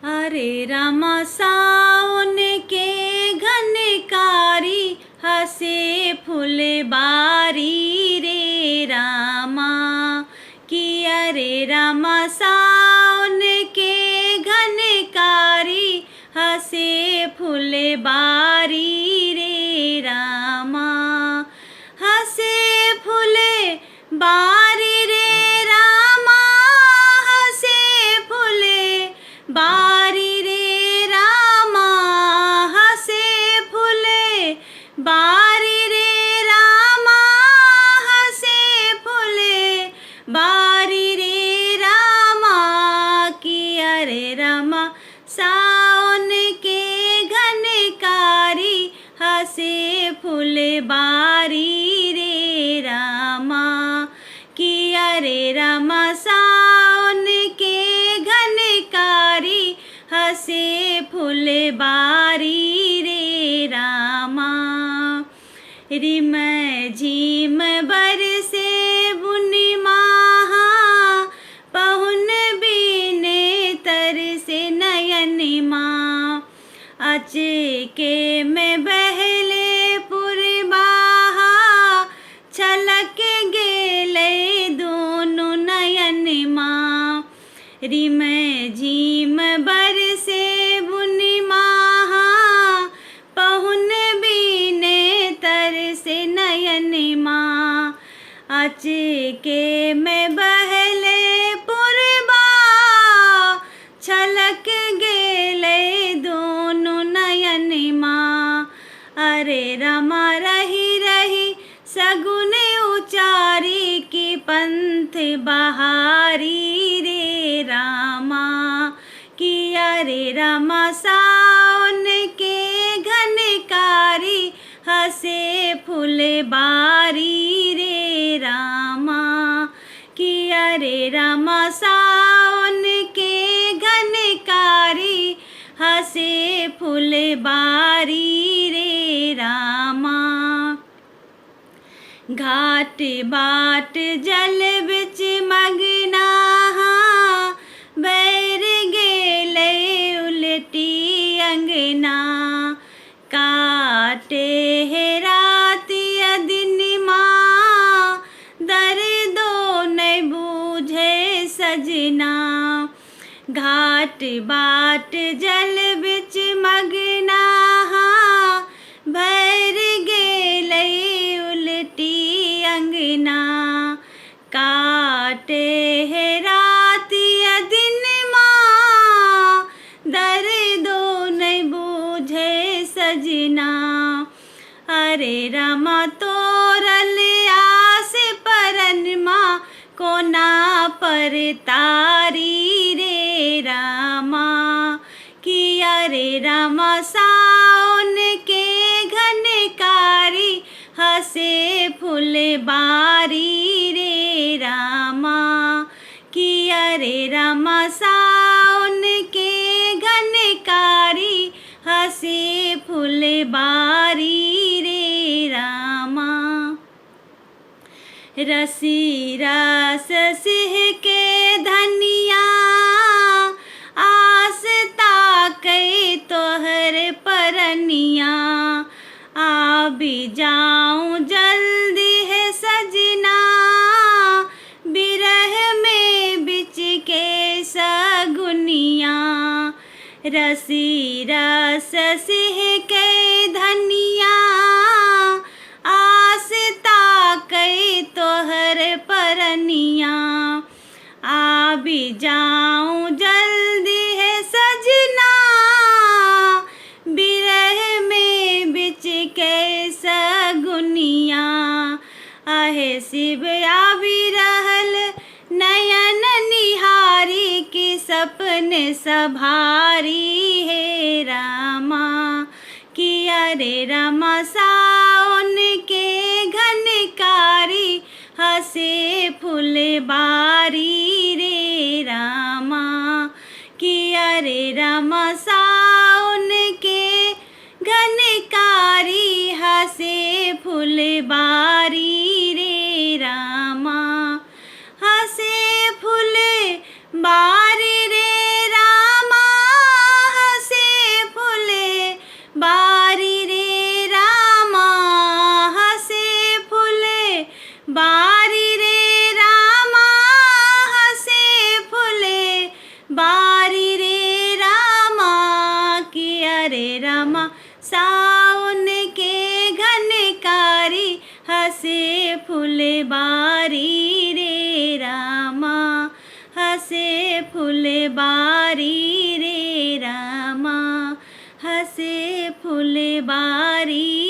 अरे रामा सावन के घनकारी हसे फुलबारी रे रामा कि अरे रामा सावन के घनकारी हसे फुलबारी रे रामा हसे फुले बारी रे रामा हसे फुले बारी रे रामा हसे फुले बारी रे रामा हसे फुले बारी रे रामा कि अरे रामा सावन के घनकारी हसे फुलबारी रे रामा कि अरे रामा सावन के घनकारी हसे फुलबारी रे रामा रिम झिम बरसे बुनि माहा पहुन बीने तरसे नयन माँ अचके में बहले पुरबाहा छलक गेले दोनों नयन माँ रिम झिम बरसे बुनि माहा पहुन बीने तरसे नयन माँ अचके में बहले पुरबा छलक गेले दोनों नयन माँ अरे रामा रही रही सगुन उचारी की पंथ बहारी रे रामा कि अरे रामा सावन के घनकारी हसे फुलबारी रे रामा कि अरे रामा सावन के घनकारी हसे फुलबारी रे रामा घाट बाट जल बिच मगना बैर गेले उलटी अंगना काटे है राति दिन माँ दर्दो नहीं बूझे सजना घाट बाट जल बिच मगना भैर गेले उलटी अंगना काटे है राति दिन माँ दर्दो नहीं बूझे सजना अरे रामा तोरल आस परन माँ कोना पर तारी रे रामा कि अरे रामा सावन के घनकारी हसे फुलबारी रे रामा कि अरे रामा सावन के घनकारी हसे फुलबारी रे रामा रसी रस सिह के धनिया आस ताकै तोहर परनिया आ भी जाऊं जल्दी है सजना बिरह में बिच के सगुनिया रसी रस सिह के धनिया आस ताकै तोहर परनिया आ भी जाऊं जल्दी है सजना बिरह में बिच के सगुनिया आहे शिव आबि रहल नयन निहारी की सपने सभारी है रामा कि अरे रामा सावन के घनकारी हसे फुलबारी रे रामा कि अरे रामा सावन के घनकारी हसे फुलबारी रे रामा हसे फुलबारी रे रामा फुलबारी रे रामा, हसे फुलबारी रे रामा, हसे फुलबारी